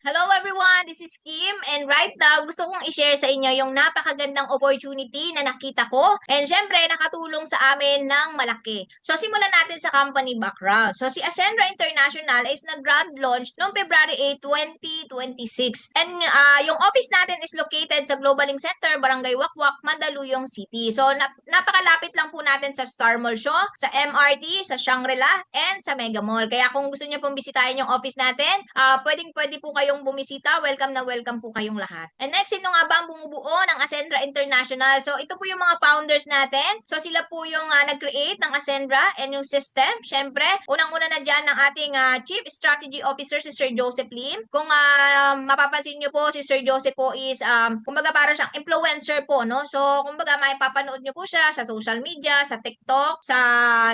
Hello everyone, this is Kim and right now gusto kong i-share sa inyo yung napakagandang opportunity na nakita ko and syempre nakatulong sa amin ng malaki. So simulan natin sa company background. So si Ascendra International is nag-grand launch noong February 8, 2026 and yung office natin is located sa Global Link Center, Barangay Wakwak, Mandaluyong City. So napakalapit lang po natin sa Star Mall Show, sa MRT, sa Shangri-La and sa Mega Mall. Kaya kung gusto niyo pong bisitahin yung office natin, pwedeng-pwede po kayong bumisita. Welcome na welcome po kayong lahat. And next, sino nga ba ang bumubuo ng Ascendra International? So, ito po yung mga founders natin. So, sila po yung nag-create ng Ascendra and yung system. Siyempre, unang-una na dyan ng ating Chief Strategy Officer, si Sir Joseph Lim. Kung mapapansin nyo po, si Sir Joseph po is, kumbaga parang siyang influencer po, no? So, kumbaga may papanood nyo po siya sa social media, sa TikTok, sa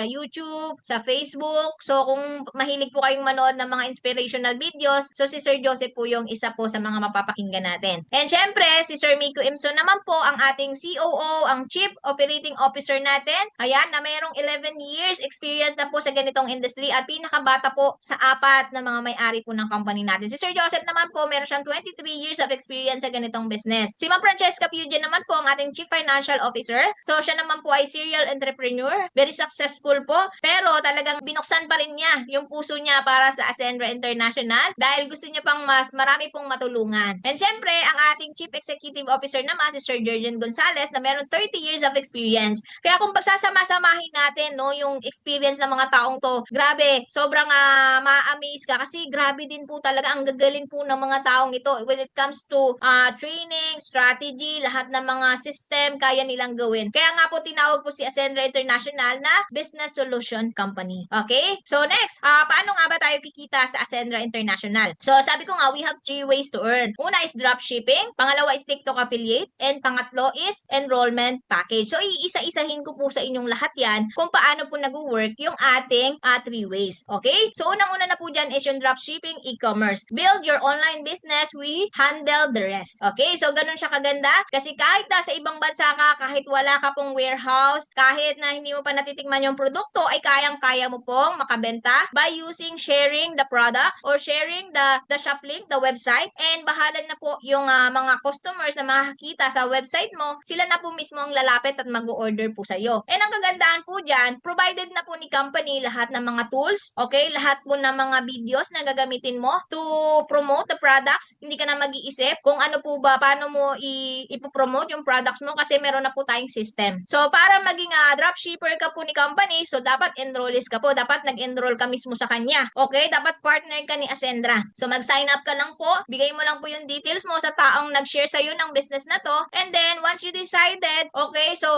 YouTube, sa Facebook. So, kung mahilig po kayong manood ng mga inspirational videos, so si Sir Joseph po yung isa po sa mga mapapakinggan natin. And syempre, si Sir Miko Imson naman po ang ating COO, ang Chief Operating Officer natin. Ayan, na mayroong 11 years experience na po sa ganitong industry at pinakabata po sa apat na mga may-ari po ng company natin. Si Sir Joseph naman po, meron siyang 23 years of experience sa ganitong business. Si Ma'am Francesca Pugen naman po ang ating Chief Financial Officer. So, siya naman po ay serial entrepreneur. Very successful po. Pero talagang binuksan pa rin niya yung puso niya para sa Ascendra International dahil gusto niya pang mas marami pong matulungan. And syempre, ang ating Chief Executive Officer naman, si Sir Jurgen Gonzalez, na meron 30 years of experience. Kaya kung pagsasama-samahin natin, no, yung experience ng mga taong to, grabe, sobrang ma-amaze ka kasi grabe din po talaga ang gagaling po ng mga taong ito when it comes to training, strategy, lahat ng mga system, kaya nilang gawin. Kaya nga po tinawag po si Ascendra International na Business Solution Company. Okay? So next, paano nga ba tayo kikita sa Ascendra International? So sabi ko nga, we have three ways to earn. Una is dropshipping, pangalawa is TikTok affiliate, and pangatlo is enrollment package. So iisa-isahin ko po sa inyong lahat yan kung paano po nag-work yung ating three ways. Okay? So unang-una na po dyan is yung dropshipping e-commerce. Build your online business, we handle the rest. Okay? So ganun siya kaganda kasi kahit nasa ibang bansa ka, kahit wala ka pong warehouse, kahit na hindi mo pa natitikman yung produkto, ay kayang-kaya mo pong makabenta by using sharing the products or sharing the shop link, the website, and bahala na po yung mga customers na makakita sa website mo, sila na po mismo ang lalapit at mag-order po sa iyo. And ang kagandahan po dyan, provided na po ni company lahat ng mga tools, okay, lahat po ng mga videos na gagamitin mo to promote the products. Hindi ka na mag-iisip kung ano po ba, paano mo ipopromote yung products mo kasi meron na po tayong system. So, para maging dropshipper ka po ni company, so dapat enrollees ka po. Dapat nag-enroll ka mismo sa kanya. Okay? Dapat partner ka ni Ascendra. So, mag-sign up ka lang po. Bigay mo lang po yung details mo sa taong nag-share sa'yo ng business na to. And then, once you decided, okay, so,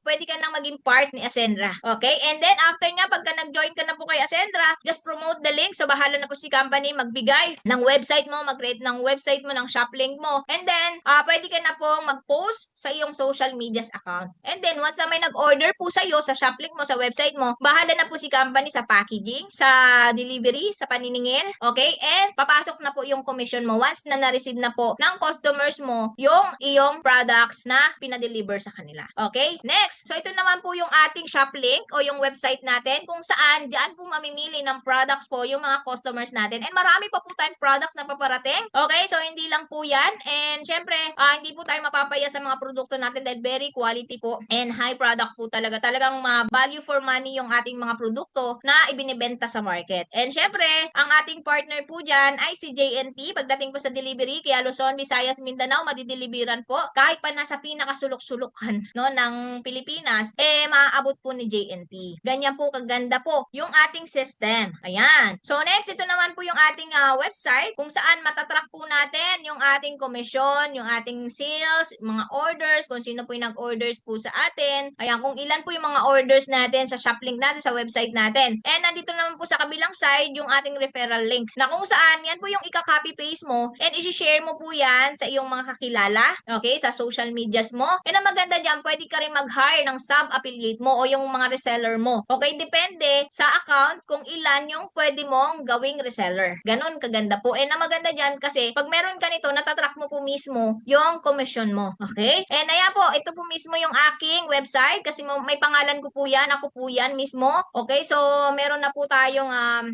pwede ka nang maging part ni Ascendra. Okay? And then, after nga, pagka nag-join ka na po kay Ascendra, just promote the link. So, bahala na po si company magbigay ng website mo, mag-create ng website mo, ng shop link mo. And then, pwede ka na pong mag-post sa iyong social medias account. And then, once na may nag-order po sa iyo sa shop link mo, sa website mo, bahala na po si company sa packaging, sa delivery, sa paniningil. Okay? And, papasok na po yung commission mo once na na-receive na po ng customers mo yung iyong products na pinadeliver sa kanila. Okay? Next, so ito naman po yung ating shop link o yung website natin kung saan dyan po mamimili ng products po yung mga customers natin. And marami pa po tayong products na paparating. Okay? So, hindi lang po yan. And, syempre, hindi po tayo mapapaya sa mga produkto natin dahil very quality po and high product po talaga. Talagang value for money yung ating mga produkto na ibinibenta sa market. And, syempre, ang ating partner po dyan ay si JNT. Pagdating po sa delivery, kaya Luzon, Visayas, Mindanao, madideliveran po. Kahit pa nasa pinakasulok-sulukan no, ng Pilipinas, maaabot po ni JNT. Ganyan po kaganda po yung ating system. Ayan. So, next, ito naman po yung ating website kung saan matatrack po natin yung ating komisyon, yung ating sales, mga orders, kung sino po yung nag-orders po sa atin. Ayan, kung ilan po yung mga orders natin sa shop link natin, sa website natin. And nandito naman po sa kabilang side yung ating referral link na kung saan yan po yung ika-copy paste mo and isi-share mo po yan sa iyong mga kakilala, okay, sa social medias mo. And ang maganda dyan, pwede ka rin mag-hire ng sub-affiliate mo o yung mga reseller mo. Okay, depende sa account kung ilan yung pwede mong gawing reseller. Ganon kaganda po. And ang maganda dyan kasi pag meron ka nito, natatrack mo po mismo yung commission mo. Okay? And ayan po, ito po mismo yung aking website kasi may pangalan ko po yan. Ako po yan mismo. Okay? So, meron na po tayong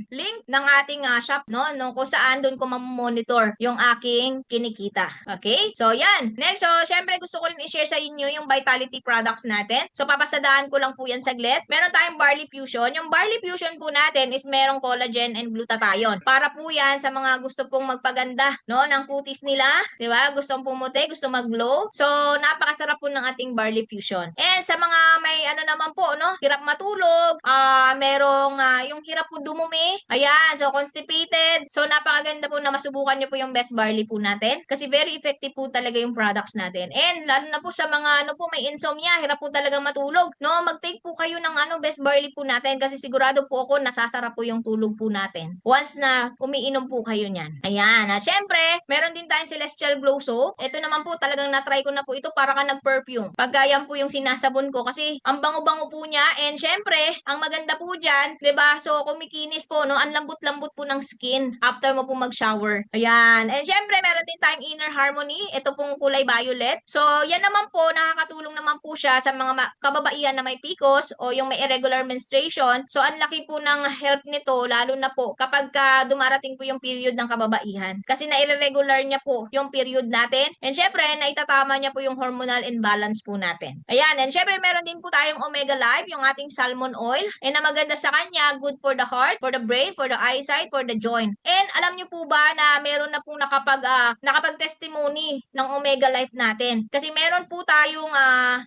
link ng ating shop, no? Kung saan doon ko mamonitor yung yung aking kinikita. Okay? So, yan. Next, so, syempre gusto ko rin i-share sa inyo yung Vitality products natin. So, papasadaan ko lang po yan saglit. Meron tayong Barley Fusion. Yung Barley Fusion po natin is merong collagen and glutathione. Para po yan sa mga gusto pong magpaganda, no, ng kutis nila. Di ba? Gustong pumuti, gusto mag-glow. So, napakasarap po ng ating Barley Fusion. And sa mga may ano naman po, no, hirap matulog, merong yung hirap po dumumi. Ayan, so constipated. So, napakaganda po na masubukan nyo po yung Best Barley po natin. Kasi very effective po talaga yung products natin. And lalo na po sa mga ano po may insomnia, hirap po talaga matulog. No, mag-take po kayo ng Best Barley po natin kasi sigurado po ako nasasarap po yung tulog po natin. Once na umiinom po kayo niyan. Ayan, at syempre, meron din tayong Celestial Glow Soap. Ito naman po talagang na-try ko na po ito para ka nag-perfume. Pagka yan po yung sinasabon ko kasi ang bango-bango po niya and syempre, ang maganda po dyan, 'di ba? So kumikinis po, no? Ang lambot-lambot po ng skin after mo po mag-shower. Ayan. And syempre, meron din tayong Inner Harmony. Ito pong kulay violet. So, yan naman po, nakakatulong naman po siya sa mga kababaihan na may PCOS o yung may irregular menstruation. So, ang laki po ng help nito, lalo na po kapag dumarating po yung period ng kababaihan. Kasi na-irregular niya po yung period natin. And syempre, naitatama niya po yung hormonal imbalance po natin. Ayan. And syempre, meron din po tayong Omega Life, yung ating salmon oil. And na maganda sa kanya, good for the heart, for the brain, for the eyesight, for the joint. And alam niyo po ba na meron na pong nakapag-testimony ng Omega Life natin? Kasi meron po tayong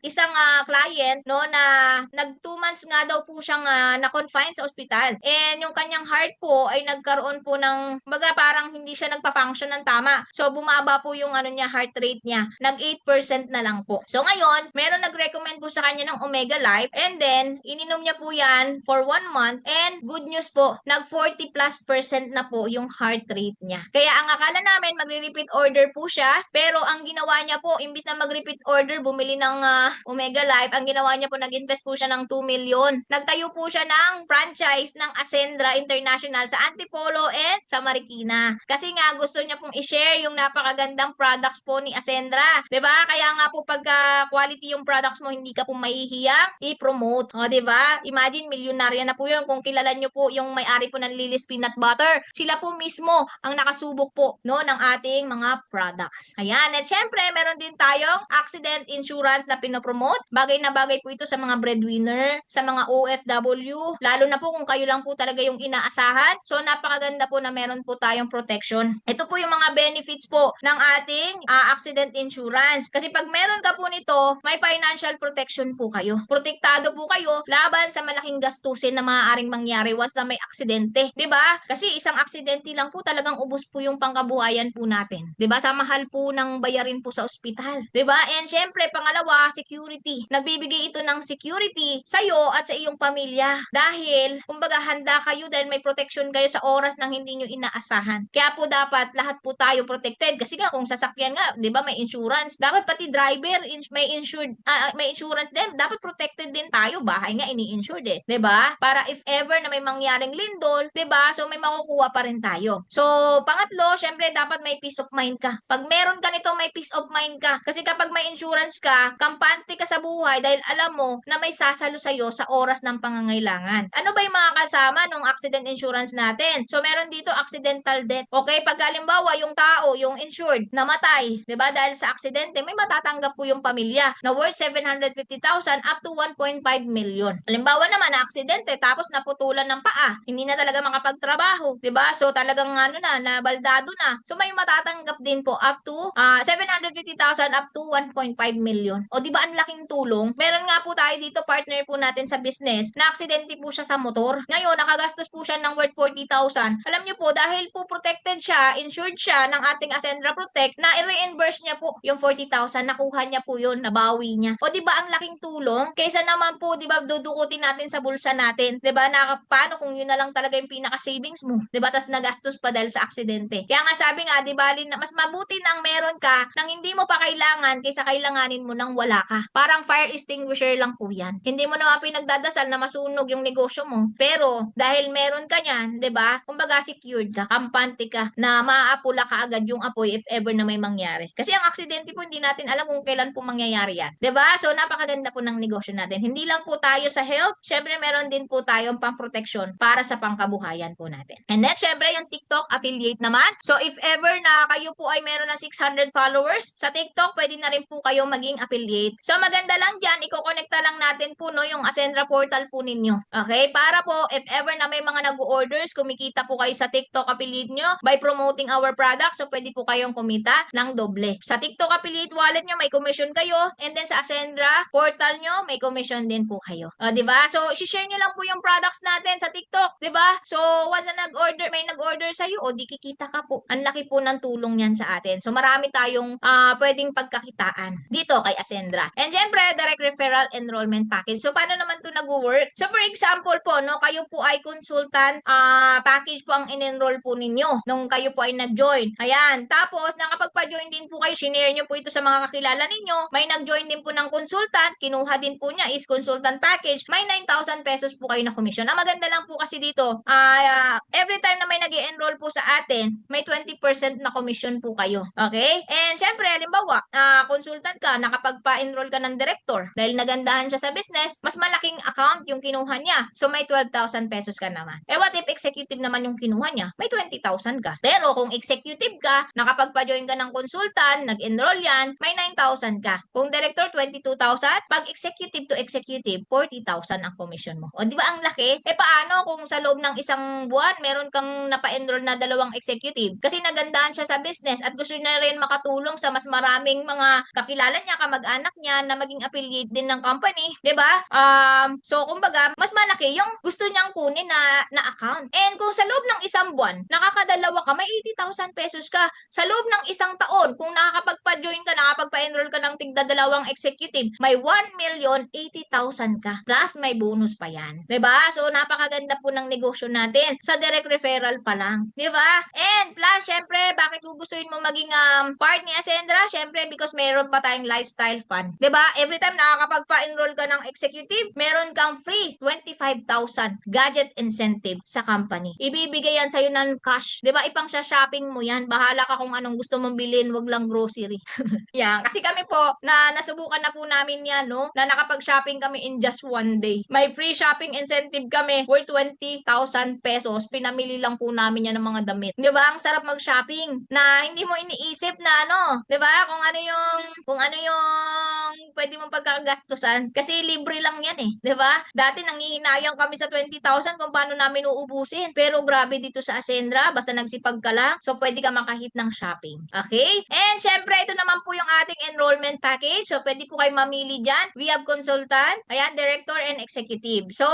isang client, no, na nag 2 months nga daw po siyang na-confine sa ospital. And yung kanyang heart po ay nagkaroon po ng, baga parang hindi siya nagpa-function ng tama. So bumaba po yung heart rate niya. Nag 8% na lang po. So ngayon, meron nag-recommend po sa kanya ng Omega Life and then ininom niya po yan for 1 month and good news po, nag 40+% na po yung heart rate niya. Kaya ang akala namin magre-repeat order po siya, pero ang ginawa niya po, imbis na mag-repeat order, bumili ng Omega Life, ang ginawa niya po, nag-invest po siya ng 2 million. Nagtayo po siya ng franchise ng Ascendra International sa Antipolo and sa Marikina. Kasi nga gusto niya pong i-share yung napakagandang products po ni Ascendra. 'Di ba? Kaya nga po pagka quality yung products mo, hindi ka po mahihiyang i-promote. O 'di ba? Imagine milyonarya na po 'yun kung kilala niyo po yung may-ari po ng Lily's Peanut Butter. Sila po mismo ang nakasubok po, no, ng ating mga products. Ayan, at syempre meron din tayong accident insurance na pinopromote. Bagay na bagay po ito sa mga breadwinner, sa mga OFW, lalo na po kung kayo lang po talaga yung inaasahan. So napakaganda po na meron po tayong protection. Ito po yung mga benefits po ng ating accident insurance. Kasi pag meron ka po nito, may financial protection po kayo. Protektado po kayo laban sa malaking gastusin na maaaring mangyari once na may aksidente. 'Di ba? Kasi isang aksidente lang po talagang ubos po yung pangkabuhayan po natin. 'Di ba? Sa mahal po ng bayarin po sa ospital. 'Di ba? And syempre, pangalawa, security. Nagbibigay ito ng security sa iyo at sa iyong pamilya. Dahil, kumbaga, handa kayo dahil may protection kayo sa oras nang hindi nyo inaasahan. Kaya po dapat lahat po tayo protected. Kasi nga, kung sasakyan nga, 'di ba, may insurance. Dapat pati driver may insurance din. Dapat protected din tayo. Bahay nga ini-insured 'di ba? Para if ever na may mangyaring lindol, 'di ba? So may makukuha pa rin tayo. So pangatlo, syempre dapat may peace of mind ka. Pag meron ka nito, may peace of mind ka. Kasi kapag may insurance ka, kampante ka sa buhay dahil alam mo na may sasalo sa iyo sa oras ng pangangailangan. Ano ba yung mga kasama ng accident insurance natin? So meron dito accidental death. Okay, pag halimbawa yung tao, yung insured, namatay, 'di ba? Dahil sa aksidente, may matatanggap po yung pamilya na worth 750,000 up to 1.5 million. Halimbawa naman na aksidente tapos naputulan ng paa, hindi na talaga makapagtrabaho, 'di ba? So talagang nabaldado na. So may matatanggap din po up to 750,000 up to 1.5 million. O 'di ba ang laking tulong? Meron nga po tayo dito partner po natin sa business na aksidente po siya sa motor. Ngayon nakagastos po siya ng worth 40,000. Alam niyo po dahil po protected siya, insured siya ng ating Ascendra Protect, na i-reimburse niya po yung 40,000, nakuha niya po yun, nabawi niya. O 'di ba ang laking tulong? Kaysa naman po 'di ba dudukutin natin sa bulsa natin, 'di ba? Paano kung yun na lang talaga yung pinaka savings mo, 'di ba? Tas nagastos pa dahil sa aksidente. Kaya nga sabi nga, 'di ba, mas mabuti nang meron ka nang hindi mo pa kailangan kaysa kailanganin mo nang wala ka. Parang fire extinguisher lang po 'yan. Hindi mo naman pinagdadasal na masunog yung negosyo mo, pero dahil meron ka niyan, 'di ba? Kumbaga secured ka, kampante ka na maaapula ka agad yung apoy if ever na may mangyari. Kasi ang aksidente po hindi natin alam kung kailan po mangyayari yan. 'Di ba? So napakaganda po ng negosyo natin. Hindi lang po tayo sa health, syempre meron din po tayong pang-protection para sa pangkabuhayan po natin. And then syempre yung TikTok affiliate naman. So if ever na kayo kayo po ay meron na 600 followers sa TikTok, pwede na rin po kayong maging affiliate. So maganda lang dyan, iko-connecta lang natin po no, yung Ascendra portal po ninyo. Okay? Para po, if ever na may mga nag-orders, kumikita po kayo sa TikTok affiliate nyo by promoting our product, so pwede po kayong kumita ng doble. Sa TikTok affiliate wallet nyo, may commission kayo, and then sa Ascendra portal nyo, may commission din po kayo. Diba? So, share nyo lang po yung products natin sa TikTok. Diba? So, once na may nag-order sa'yo, di kikita ka po. Ang laki po ng tulong yan sa atin. So, marami tayong pwedeng pagkakitaan dito kay Ascendra. And syempre, direct referral enrollment package. So, paano naman to nag-work? So, for example po, no, kayo po ay consultant package po ang in-enroll po ninyo nung kayo po ay nag-join. Ayan. Tapos, nakapagpa-join din po kayo, sinare nyo po ito sa mga kakilala ninyo. May nag-join din po ng consultant, kinuha din po niya is consultant package. May 9,000 pesos po kayo na commission. Ang maganda lang po kasi dito, every time na may nag-enroll po sa atin, may 20% na commission po kayo. Okay? And syempre, halimbawa, consultant ka, nakapagpa-enroll ka ng director. Dahil nagandahan siya sa business, mas malaking account yung kinuha niya. So, may 12,000 pesos ka naman. What if executive naman yung kinuha niya? May 20,000 ka. Pero kung executive ka, nakapagpa-join ka ng consultant, nag-enroll yan, may 9,000 ka. Kung director, 22,000. Pag executive to executive, 40,000 ang commission mo. O, di ba ang laki? Paano kung sa loob ng isang buwan, meron kang napa-enroll na 2 executive? Kasi nagandahan siya sa business at gusto niya rin makatulong sa mas maraming mga kakilala niya, kamag-anak niya na maging affiliate din ng company. Di ba? So, kumbaga, mas malaki yung gusto niyang kunin na account. And kung sa loob ng isang buwan, nakakadalawa ka, may 80,000 pesos ka. Sa loob ng isang taon, kung nakakapagpa-join ka, nakakapagpa-enroll ka ng tigda 2 executive, may 1,080,000 ka. Plus, may bonus pa yan. Diba? So, napakaganda po ng negosyo natin. Sa direct referral pa lang. Diba? And plus, syempre, bakit gugustuhin mo maging part ni Ascendra? Syempre, because meron pa tayong lifestyle fund. Diba? Every time nakakapagpa-enroll ka ng executive, meron kang free 25,000 gadget incentive sa company. Ibibigay yan sa'yo ng cash. Diba? Ipang siya shopping mo yan. Bahala ka kung anong gusto mong bilhin, wag lang grocery. Yan. Kasi kami po, nasubukan na po namin yan, no? Na nakapag-shopping kami in just one day. May free shopping incentive kami worth 20,000 pesos. Pinamili lang po namin yan ng mga damit. Di ba? Ang sarap mag-shopping na hindi mo iniisip na di ba? Kung ano yung pwede mong pagkakagastusan. Kasi libre lang yan eh. Di ba? Dati nanghihinayang kami sa 20,000 kung paano namin uubusin. Pero grabe dito sa Ascendra, basta nagsipag ka lang, so pwede ka makahit ng shopping. Okay? And syempre, ito naman po yung ating enrollment package. So, pwede po kayo mamili dyan. We have consultant, ayan, director and executive. So,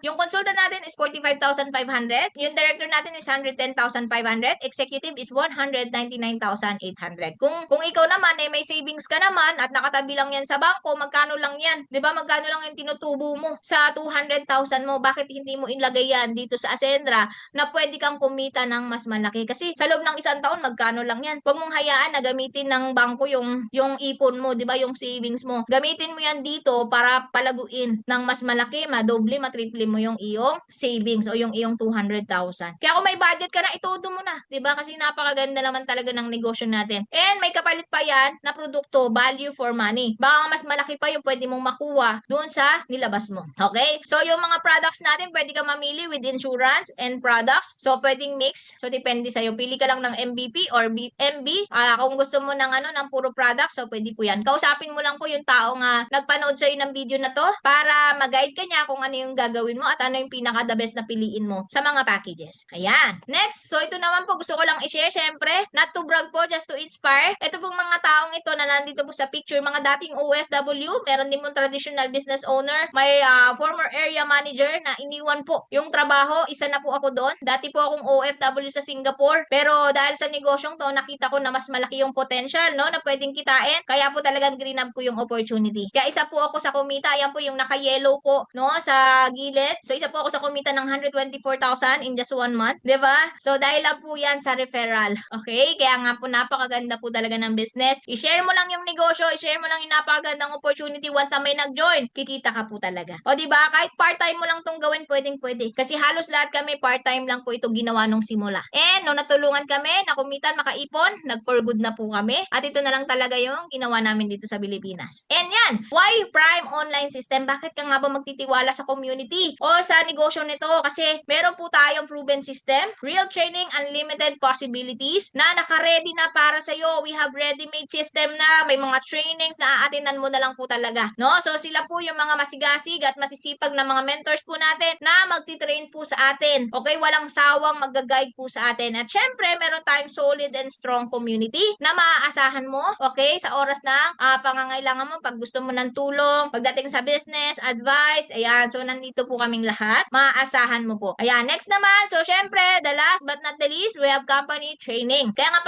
yung consultant natin is 45,500. Yung director natin is 110,500. Executive is 199,800. Kung ikaw naman ay may savings ka naman at nakatabi lang yan sa bangko, magkano lang yan? 'Di ba? Magkano lang yung tinutubo mo sa 200,000 mo? Bakit hindi mo ilagay yan dito sa Ascendra na pwede kang kumita ng mas malaki? Kasi sa loob ng isang taon, magkano lang yan? Huwag mong hayaan na gamitin ng bangko yung ipon mo, 'di ba? Yung savings mo. Gamitin mo yan dito para palaguin ng mas malaki, madoble, matriple mo yung iyong savings o yung iyong 200,000. Kaya kung may budget ka na, itodo mo na, 'di ba? Kasi napakaganda naman talaga ng negosyo natin. And may kapalit pa yan na produkto, value for money. Baka mas malaki pa yung pwede mong makuha doon sa nilabas mo. Okay? So, yung mga products natin, pwede ka mamili with insurance and products. So, pwedeng mix. So, depende sa'yo. Pili ka lang ng MVP or MB. Kung gusto mo ng puro products, so pwede po yan. Kausapin mo lang po yung taong nagpanood sa'yo ng video na to para mag-guide ka niya kung ano yung gagawin mo at ano yung pinaka-the best na piliin mo sa mga packages. Ayan. Next, so ito naman po gusto ko lang i-share, syempre, not to brag po, just to inspire. Ito pong mga taong ito na nandito po sa picture, mga dating OFW, meron din pong traditional business owner, may former area manager na iniwan po yung trabaho, isa na po ako doon. Dati po akong OFW sa Singapore, pero dahil sa negosyong to, nakita ko na mas malaki yung potential, no, na pwedeng kitain, kaya po talagang green up ko yung opportunity. Kaya isa po ako sa kumita, yan po yung naka-yellow po, no, sa gilid. So, isa po ako sa kumita ng 124,000 in just 1 month, di ba? So, dahil lang po yan sa referral. Okay? Kaya nga po, napakaganda po talaga ng business. I-share mo lang yung negosyo, i-share mo lang yung napakagandang opportunity once na may nag-join. Kikita ka po talaga. O, di ba? Kahit part-time mo lang tong gawin, pwedeng-pwede. Kasi halos lahat kami, part-time lang po ito ginawa nung simula. And, nung natulungan kami, nakumitan, makaipon, nag-for good na po kami. At ito ganito na lang talaga yung ginawa namin dito sa Pilipinas. And yan, why Prime Online System? Bakit ka nga ba magtitiwala sa community o sa negosyo nito? Kasi meron po tayong proven system, real training, unlimited possibilities na naka-ready na para sa'yo. We have ready-made system na may mga trainings na aatinan mo na lang po talaga. No? So sila po yung mga masigasig at masisipag na mga mentors po natin na magtitrain po sa atin. Okay, walang sawang mag-guide po sa atin. At syempre, meron tayong solid and strong community na maaasahan mo, okay, sa oras na pangangailangan mo, pag gusto mo ng tulong, pagdating sa business, advice, ayan. So, nandito po kaming lahat. Maaasahan mo po. Ayan, next naman, so syempre, the last but not the least, we have company training. Kaya nga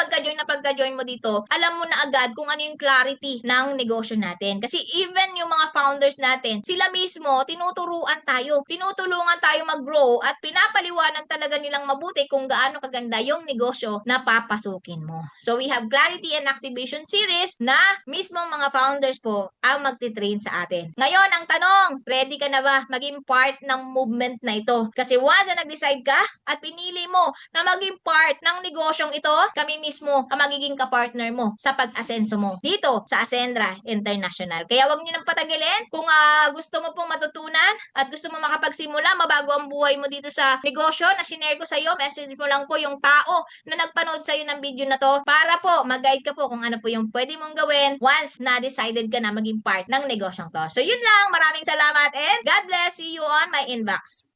pagka-join mo dito, alam mo na agad kung ano yung clarity ng negosyo natin. Kasi even yung mga founders natin, sila mismo, tinuturuan tayo. Tinutulungan tayo mag-grow at pinapaliwanag talaga nilang mabuti kung gaano kaganda yung negosyo na papasukin mo. So we have Clarity and Activation Series na mismong mga founders po ang magtitrain sa atin. Ngayon, ang tanong, ready ka na ba maging part ng movement na ito? Kasi once na nag-decide ka at pinili mo na maging part ng negosyong ito, kami mismo ang magiging kapartner mo sa pag-asenso mo dito sa Ascendra International. Kaya wag niyo nang patagilin kung gusto mo pong matutunan at gusto mo makapagsimula, mabago ang buhay mo dito sa negosyo na sinare ko sa iyo, message mo lang po yung tao na nagpanood sa iyo ng video na to para po mag-guide ka po kung ano po yung pwede mong gawin once na decided ka na maging part ng negosyong to. So yun lang, maraming salamat and God bless. See you on my inbox.